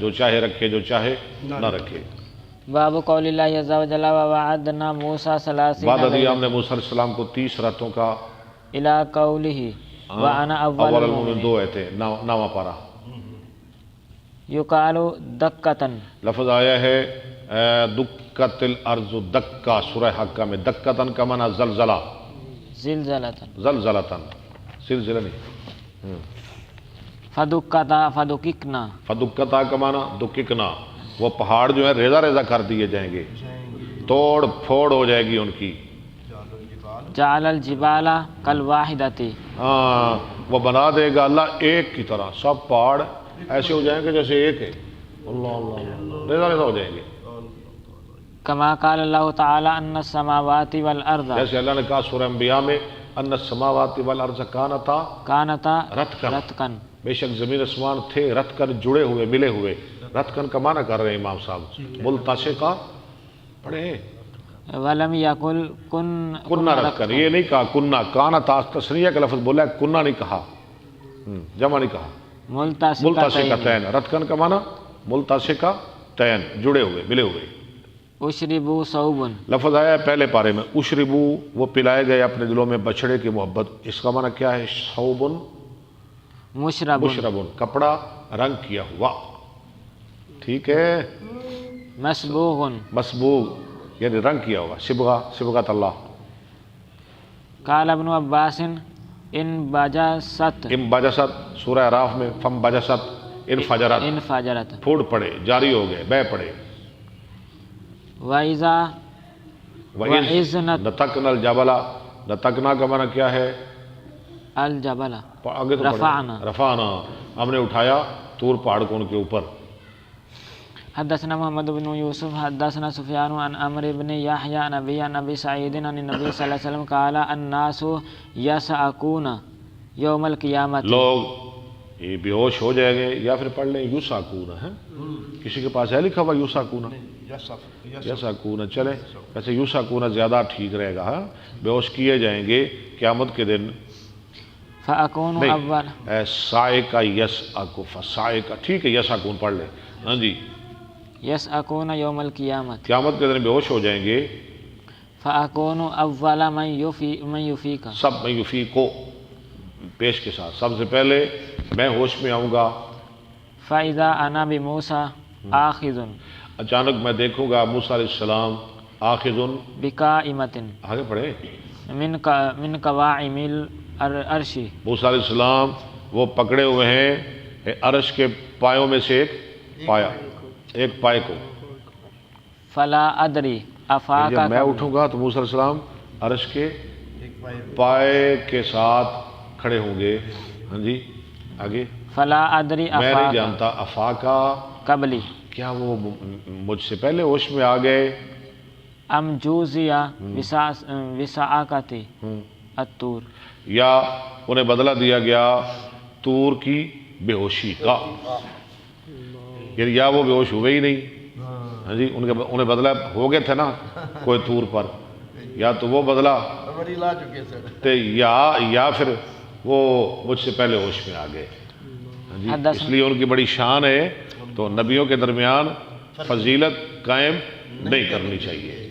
جو چاہے رکھے جو چاہے نہ رکھے۔ باب قول اللہ عز و جل ووعدنا موسیٰ ثلاثین وعدہ دیا ہم لیلۃ نے موسیٰ علیہ السلام کو 30 راتوں کا۔ الی قولہ وانا اول المومن المؤمنین 2 آئے تھے، 9واں پارہ۔ یقال دکتن، لفظ آیا ہے دکت الارض دکا، سورہ حقہ میں دکتن کا معنی زلزلہ، زلزلتن، زلزلتن، سلسلہ نہیں۔ فدکتا فدککنا، فدکتا کا معنی دککنا، وہ پہاڑ جو ہے ریزہ ریزہ کر دیے جائیں گے، توڑ پھوڑ ہو جائے گی ان کی۔ جعل الجبال کالواحدۃ، ہاں وہ بنا دے گا اللہ ایک کی طرح، سب پہاڑ ایسے ہو جائیں گے جیسے ایک ہے، اللہ اللہ اللہ، ریزہ ریزہ ہو جائیں گے۔ کما قال اللہ تعالی ان السماوات والارض، جیسے اللہ نے کہا سورہ انبیاء میں ان السماوات والارض کانتا کانتا رتقن، رتقن، بے شک زمین اسمان تھے رتقن، جڑے ہوئے ملے ہوئے۔ رتقن کا معنی کر رہے ہیں امام صاحب، ملتصقہ پڑھے ولم یقل کنہ رتقن، یہ نہیں کہا کنہ، کانتا تثنیہ کا لفظ بولا ہے، کنہ نہیں کہا، جمع نہیں کہا۔ ملتصقتین، ملتصقتین، رتقن کا معنی ملتصقتین، جڑے ہوئے ملے ہوئے۔ اشربوا صوب، لفظ آیا ہے پہلے پارے میں، اشربو وہ پلائے گئے اپنے دلوں میں بچھڑے کی محبت، اس کا معنی کیا ہے؟ صوبن مشرب، مشربن، کپڑا رنگ کیا ہوا، ٹھیک ہے، مسبوغ، مسبوغ یعنی رنگ کیا ہوا، صبغہ، صبغۃ اللہ۔ قال ابن عباس ان بجست، ام بجست، سورہ اعراف میں فم بجست ان فجرت، ان فجرت، پھوٹ پڑے، جاری ہو گئے، بہ پڑے۔ وَإِذَا وَإِذْ نَتَقْنَا الْجَبَلَ، نتقنا کا معنی کیا ہے؟ الجبل، آگے تو رفعنا، رفعنا، ہم نے اٹھایا طور پہاڑ کو ان کے اوپر۔ حدثنا محمد بن یوسف حدثنا سفیان عن عمرو بن یحیی عن ابی عن ابی سعید عن النبی صلی اللہ علیہ وسلم قال الناس یسعقون یوم القیامت، لوگ یہ بے ہوش ہو جائیں گے، یا پھر پڑھ لیں یوسعقون، ہے کسی کے پاس ہے لکھا ہوا یوسعقون؟ یسعقون، چلے ویسے یوسعقون زیادہ ٹھیک رہے گا، بے ہوش کیے جائیں گے قیامت کے دن۔ فاکون اول، سائقہ یسعق، فسائقہ، ٹھیک ہے یسعقون پڑھ لیں، ہاں جی، یسعقون یوم القیامت، قیامت کے دن بے ہوش ہو جائیں گے۔ فاکون اول من یفیق، سب میں یفیقو پیش کے ساتھ، سب سے پہلے میں ہوش میں آؤں گا۔ فاذا انا بموسیٰ آخذ، اچانک میں دیکھوں گا موسیٰ علیہ السلام آخذ، بقائمۃ آگے پڑھے، من قوائم العرش، موسیٰ علیہ السلام وہ پکڑے ہوئے ہیں عرش کے پایوں میں سے ایک پایا، ایک پائے کو۔ فلا ادری افاق، جب میں اٹھوں گا تو موسیٰ علیہ السلام عرش کے پائے کے ساتھ کھڑے ہوں گے، ہاں جی آگے۔ فلا ادری میں نہیں افاق جانتا افاقہ قبلی، کیا وہ مجھ سے پہلے ہوش میں آ گئے، ام جوزیا وسعاقتی الطور، یا انہیں بدلہ دیا گیا طور کی بے ہوشی کا، یعنی یا وہ بے ہوش ہوئے ہی نہیں، ہاں جی انہیں بدلہ ہو گئے تھے نا کوئی طور پر، یا تو وہ بدلہ تے یا پھر وہ مجھ سے پہلے ہوش میں آ گئے، ہاں جی اس لیے ان کی بڑی شان ہے، تو نبیوں کے درمیان فضیلت قائم نہیں کرنی چاہیے۔